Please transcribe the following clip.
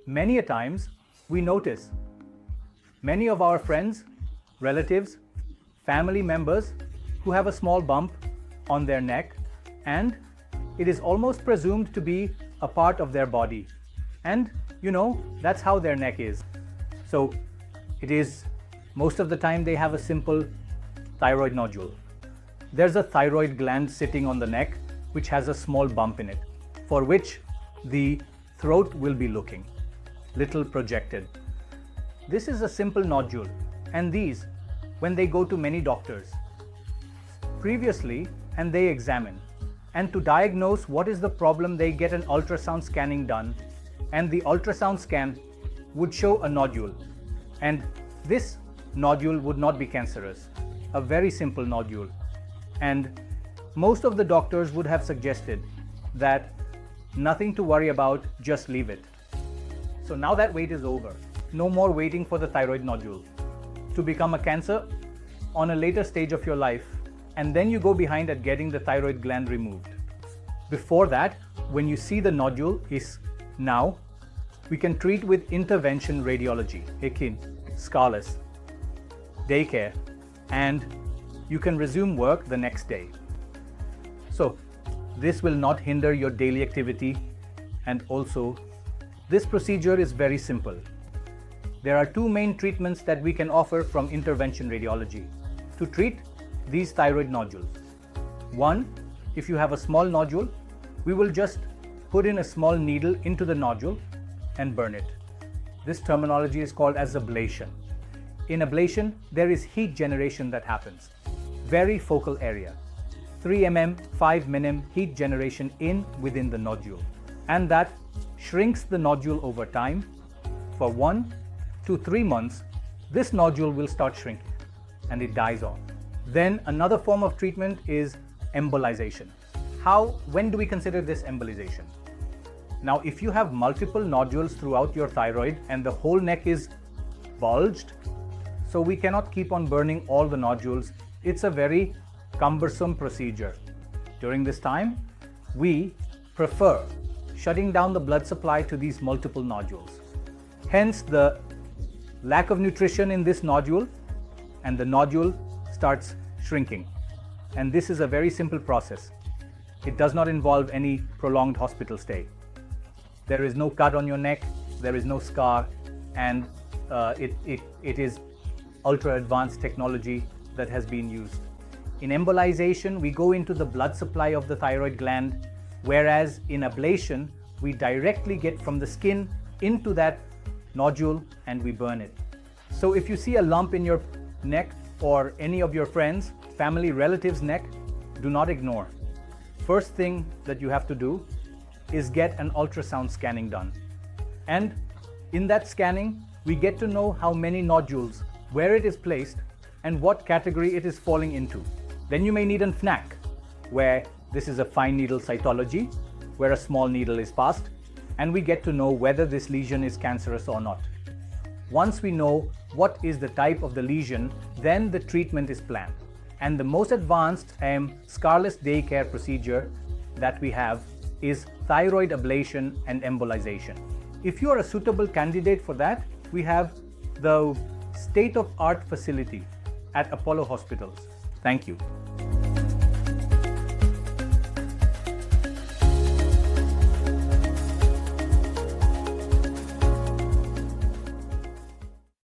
Many a times we notice many of our friends, relatives, family members who have a small bump on their neck, and it is almost presumed to be a part of their body. And that's how their neck is. So it is most of the time they have a simple thyroid nodule. There's a thyroid gland sitting on the neck which has a small bump in it, for which the throat will be looking little projected. This is a simple nodule, and these, when they go to many doctors previously and they examine, and to diagnose what is the problem, they get an ultrasound scanning done, and the ultrasound scan would show a nodule, and this nodule would not be cancerous, a very simple nodule, and most of the doctors would have suggested that nothing to worry about, just leave it. So now that wait is over. No more waiting for the thyroid nodule to become a cancer on a later stage of your life, and then you go behind at getting the thyroid gland removed. Before that, when you see the nodule is now, we can treat with intervention radiology, akin, scarless, daycare, and you can resume work the next day. So this will not hinder your daily activity, and also this procedure is very simple. There are two main treatments that we can offer from intervention radiology to treat these thyroid nodules. One, if you have a small nodule, we will just put in a small needle into the nodule and burn it. This terminology is called as ablation. In ablation, there is heat generation that happens. Very focal area. 3 mm, 5 mm heat generation within the nodule. And that shrinks the nodule over time. For 1 to 3 months, this nodule will start shrinking and it dies off. Then another form of treatment is embolization. When do we consider this embolization? Now, if you have multiple nodules throughout your thyroid and the whole neck is bulged, so we cannot keep on burning all the nodules. It's a very cumbersome procedure. During this time, we prefer shutting down the blood supply to these multiple nodules. Hence the lack of nutrition in this nodule, and the nodule starts shrinking. And this is a very simple process. It does not involve any prolonged hospital stay. There is no cut on your neck, there is no scar, and it is ultra advanced technology that has been used. In embolization, we go into the blood supply of the thyroid gland, whereas in ablation, we directly get from the skin into that nodule and we burn it. So if you see a lump in your neck or any of your friends, family, relatives' neck, do not ignore. First thing that you have to do is get an ultrasound scanning done. And in that scanning, we get to know how many nodules, where it is placed, and what category it is falling into. Then you may need an FNAC, where this is a fine needle cytology, where a small needle is passed, and we get to know whether this lesion is cancerous or not. Once we know what is the type of the lesion, then the treatment is planned. And the most advanced scarless daycare procedure that we have is thyroid ablation and embolization. If you are a suitable candidate for that, we have the state-of-art facility at Apollo Hospitals. Thank you.